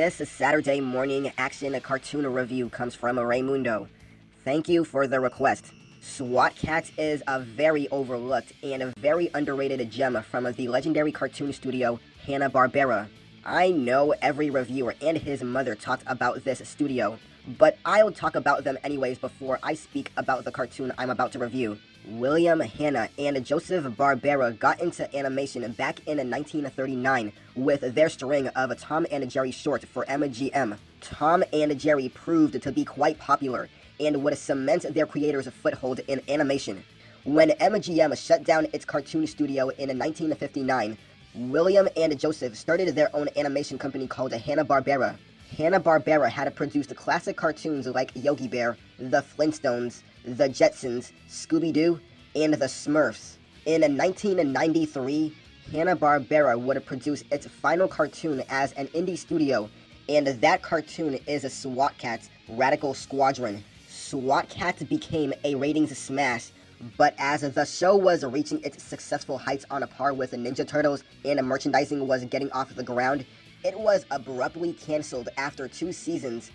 This Saturday morning action cartoon review comes from Raymundo. Thank you for the request. SWAT Kats is a very overlooked and a very underrated gem from the legendary cartoon studio Hanna-Barbera. I know every reviewer and his mother talked about this studio, but I'll talk about them anyways before I speak about the cartoon I'm about to review. William Hanna and Joseph Barbera got into animation back in 1939 with their string of Tom and Jerry short for MGM. Tom and Jerry proved to be quite popular and would cement their creators' foothold in animation. When MGM shut down its cartoon studio in 1959, William and Joseph started their own animation company called Hanna-Barbera. Hanna-Barbera had produced classic cartoons like Yogi Bear, The Flintstones, The Jetsons, Scooby-Doo, and The Smurfs. In 1993, Hanna-Barbera would produce its final cartoon as an indie studio, and that cartoon is SWAT Kats, Radical Squadron. SWAT Kats became a ratings smash, but as the show was reaching its successful heights on a par with Ninja Turtles and merchandising was getting off the ground, it was abruptly cancelled after 2 seasons.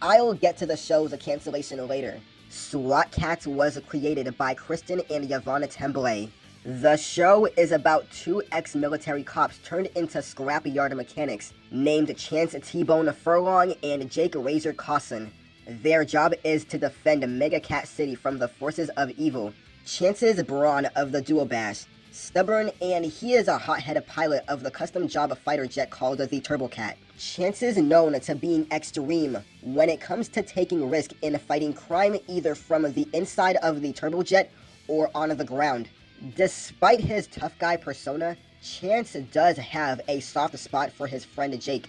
I'll get to the show's cancellation later. SWAT Kats was created by Kristen and Yvon Tremblay. The show is about 2 ex-military cops turned into scrapyard mechanics named Chance T-Bone Furlong and Jake Razor Cawson. Their job is to defend Megakat City from the forces of evil. Chance's brawn of the dual bash, stubborn, and he is a hot-headed pilot of the custom job fighter jet called the Turbocat. Chance is known to being extreme when it comes to taking risk in fighting crime either from the inside of the turbojet or on the ground. Despite his tough guy persona, Chance does have a soft spot for his friend Jake,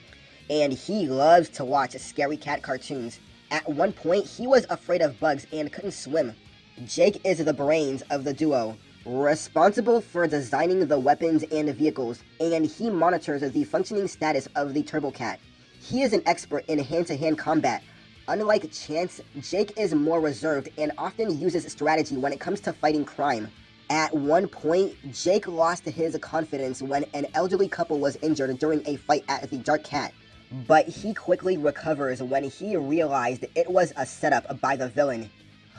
and he loves to watch scary cat cartoons. At one point, he was afraid of bugs and couldn't swim. Jake is the brains of the duo, responsible for designing the weapons and vehicles, and he monitors the functioning status of the Turbocat. He is an expert in hand-to-hand combat. Unlike Chance, Jake is more reserved and often uses strategy when it comes to fighting crime. At one point, Jake lost his confidence when an elderly couple was injured during a fight at the Dark Cat, but he quickly recovers when he realized it was a setup by the villain.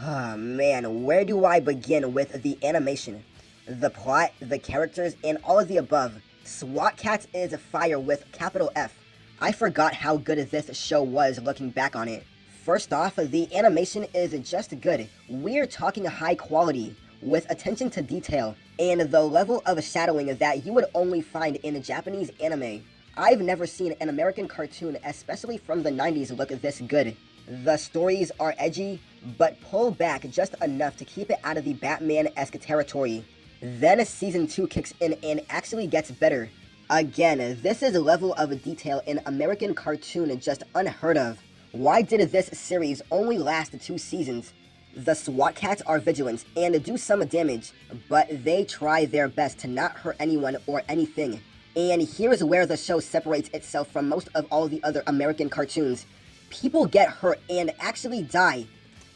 Oh man, where do I begin with the animation? The plot, the characters, and all of the above. SWAT Kats is fire with capital F. I forgot how good this show was looking back on it. First off, the animation is just good. We're talking high quality, with attention to detail, and the level of shadowing that you would only find in Japanese anime. I've never seen an American cartoon, especially from the 90s, look this good. The stories are edgy, but pull back just enough to keep it out of the Batman-esque territory. Then Season 2 kicks in and actually gets better. Again, this is a level of detail in American cartoon just unheard of. Why did this series only last 2 seasons? The SWAT Kats are vigilant and do some damage, but they try their best to not hurt anyone or anything. And here's where the show separates itself from most of all the other American cartoons. People get hurt and actually die.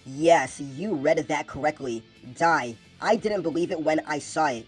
Yes, you read that correctly. Die. I didn't believe it when I saw it,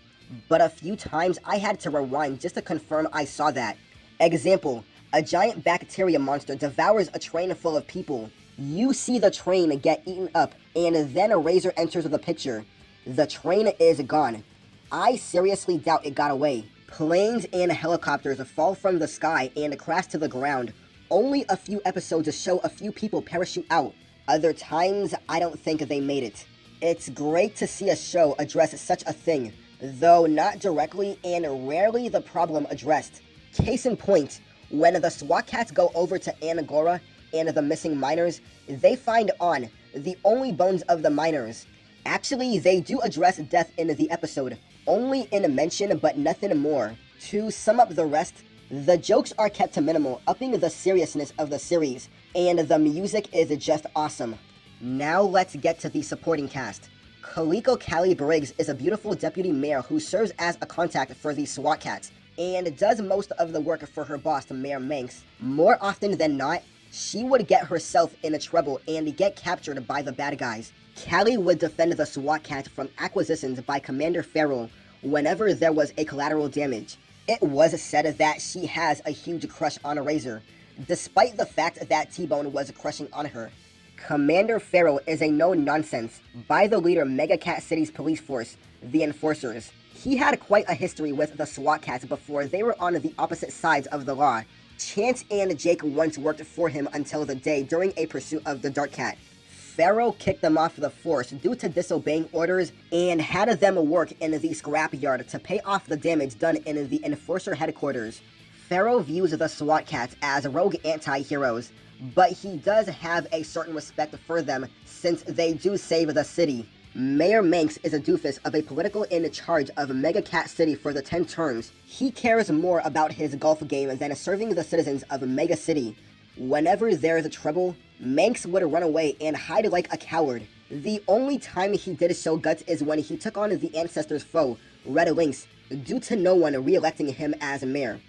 but a few times I had to rewind just to confirm I saw that. Example, a giant bacteria monster devours a train full of people. You see the train get eaten up, and then a razor enters the picture. The train is gone. I seriously doubt it got away. Planes and helicopters fall from the sky and crash to the ground. Only a few episodes show a few people parachute out. Other times, I don't think they made it. It's great to see a show address such a thing, though not directly and rarely the problem addressed. Case in point, when the SWAT Kats go over to Angora and the missing miners, they find On, the only bones of the miners. Actually, they do address death in the episode, only in a mention but nothing more. To sum up the rest, the jokes are kept to minimal, upping the seriousness of the series, and the music is just awesome. Now let's get to the supporting cast. Kaliko Callie Briggs is a beautiful deputy mayor who serves as a contact for the SWAT Kats, and does most of the work for her boss, Mayor Manx. More often than not, she would get herself into trouble and get captured by the bad guys. Callie would defend the SWAT Kat from acquisitions by Commander Farrell whenever there was a collateral damage. It was said that she has a huge crush on Razor. despite the fact that T-Bone was crushing on her. Commander Farrell is a no-nonsense by the leader Megakat City's police force, the Enforcers. He had quite a history with the SWAT Kats before they were on the opposite sides of the law. Chance and Jake once worked for him until the day during a pursuit of the Dark Cat. Farrell kicked them off the force due to disobeying orders and had them work in the scrapyard to pay off the damage done in the Enforcer headquarters. Farrell views the SWAT Kats as rogue anti-heroes, but he does have a certain respect for them since they do save the city. Mayor Manx is a doofus of a political in charge of Megakat City for the 10 terms. He cares more about his golf game than serving the citizens of Mega City. Whenever there's trouble, Manx would run away and hide like a coward. The only time he did show guts is when he took on the Ancestors' foe, Red Lynx, due to no one re-electing him as mayor.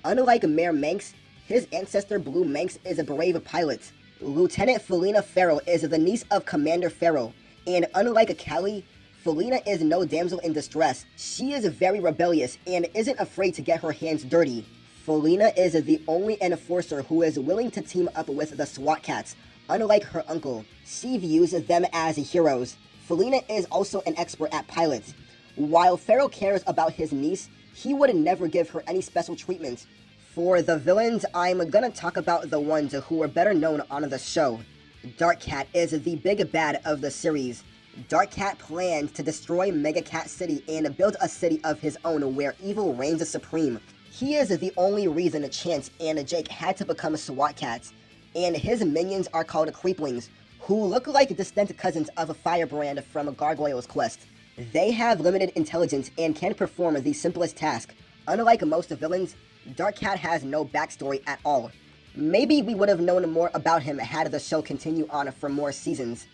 Unlike Mayor Manx, his ancestor Blue Manx is a brave pilot. Lieutenant Felina Farrell is the niece of Commander Farrell, and unlike Callie, Felina is no damsel in distress. She is very rebellious and isn't afraid to get her hands dirty. Felina is the only enforcer who is willing to team up with the SWAT Kats. Unlike her uncle, she views them as heroes. Felina is also an expert at pilots. While Farrell cares about his niece, he would never give her any special treatment. For the villains, I'm gonna talk about the ones who were better known on the show. Dark Cat is the big bad of the series. Dark Cat planned to destroy Megakat City and build a city of his own where evil reigns supreme. He is the only reason Chance and Jake had to become SWAT Kats, and his minions are called Creeplings, who look like distant cousins of Firebrand from Gargoyle's Quest. They have limited intelligence and can perform the simplest task. Unlike most villains, Dark Cat has no backstory at all. Maybe we would have known more about him had the show continue on for more seasons.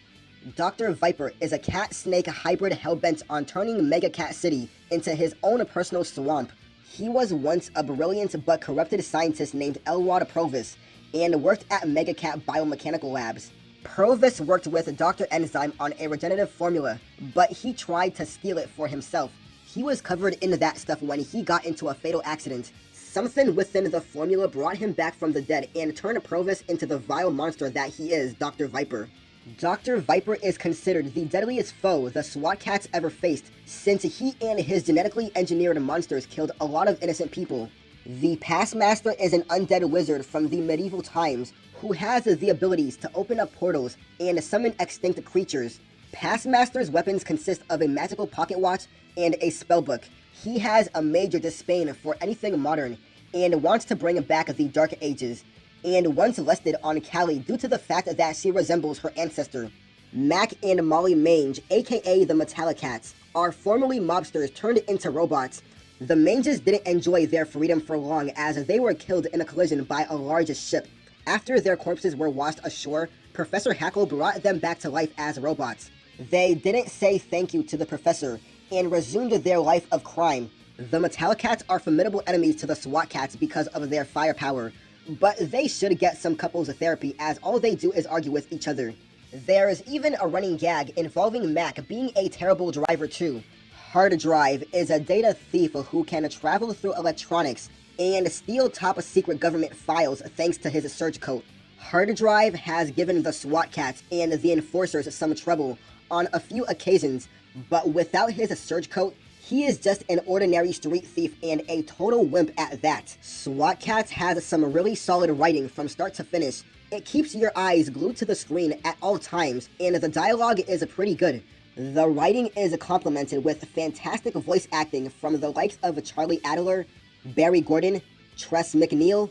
Dr. Viper is a cat-snake hybrid hellbent on turning Megakat City into his own personal swamp. He was once a brilliant but corrupted scientist named Elwad Provis, and worked at Megakat Biomechanical Labs. Provis worked with Dr. Enzyme on a regenerative formula, but he tried to steal it for himself. He was covered in that stuff when he got into a fatal accident. Something within the formula brought him back from the dead and turned Provis into the vile monster that he is, Dr. Viper. Dr. Viper is considered the deadliest foe the SWAT Kats ever faced, since he and his genetically engineered monsters killed a lot of innocent people. The Passmaster is an undead wizard from the medieval times who has the abilities to open up portals and summon extinct creatures. Passmaster's weapons consist of a magical pocket watch and a spellbook. He has a major disdain for anything modern and wants to bring back the Dark Ages, and once lusted on Callie due to the fact that she resembles her ancestor. Mac and Molly Mange, aka the Metallicats, are formerly mobsters turned into robots. The Manges didn't enjoy their freedom for long as they were killed in a collision by a large ship. After their corpses were washed ashore, Professor Hackle brought them back to life as robots. They didn't say thank you to the Professor and resumed their life of crime. The Metallicats are formidable enemies to the SWAT Kats because of their firepower, but they should get some couples therapy as all they do is argue with each other. There's even a running gag involving Mac being a terrible driver too. Hard Drive is a data thief who can travel through electronics and steal top secret government files thanks to his surge coat. Hard Drive has given the SWAT Kats and the Enforcers some trouble on a few occasions, but without his surge coat, he is just an ordinary street thief and a total wimp at that. SWAT Kats has some really solid writing from start to finish. It keeps your eyes glued to the screen at all times, and the dialogue is pretty good. The writing is complemented with fantastic voice acting from the likes of Charlie Adler, Barry Gordon, Tress McNeil,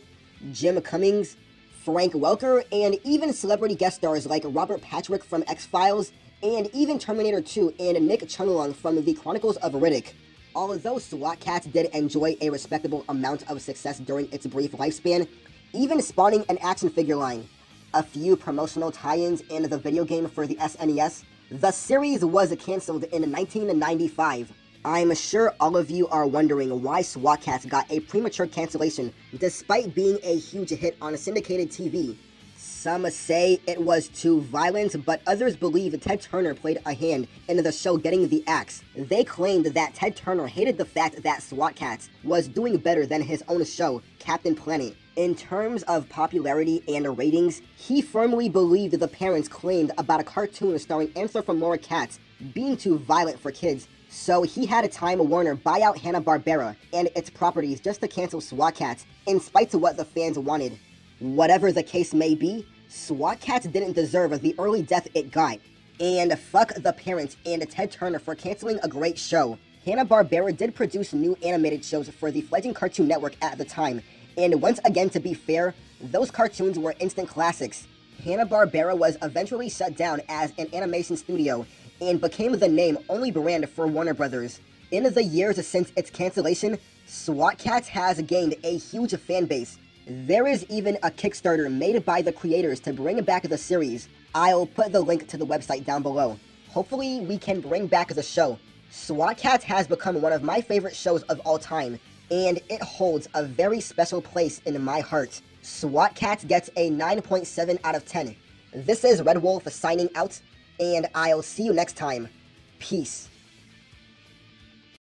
Jim Cummings, Frank Welker, and even celebrity guest stars like Robert Patrick from X-Files, and even Terminator 2 and Nick Chunlong from the Chronicles of Riddick. Although SWAT Kats did enjoy a respectable amount of success during its brief lifespan, even spawning an action figure line, a few promotional tie-ins in the video game for the SNES, the series was cancelled in 1995. I'm sure all of you are wondering why SWAT Kats got a premature cancellation despite being a huge hit on syndicated TV. Some say it was too violent, but others believe Ted Turner played a hand in the show getting the axe. They claimed that Ted Turner hated the fact that SWAT Kats was doing better than his own show, Captain Planet, In terms of popularity and ratings, he firmly believed the parents claimed about a cartoon starring anthropomorphic cats being too violent for kids, so he had a Time Warner buy out Hanna-Barbera and its properties just to cancel SWAT Kats, in spite of what the fans wanted. Whatever the case may be, SWAT Kats didn't deserve the early death it got. And fuck the parents and Ted Turner for canceling a great show. Hanna-Barbera did produce new animated shows for the fledgling Cartoon Network at the time, and once again, to be fair, those cartoons were instant classics. Hanna-Barbera was eventually shut down as an animation studio and became the name-only brand for Warner Brothers. In the years since its cancellation, SWAT Kats has gained a huge fan base. There is even a Kickstarter made by the creators to bring back the series. I'll put the link to the website down below. Hopefully we can bring back the show. SWAT Kats has become one of my favorite shows of all time, and it holds a very special place in my heart. SWAT Kats gets a 9.7 out of 10. This is Red Wolf signing out, and I'll see you next time. Peace.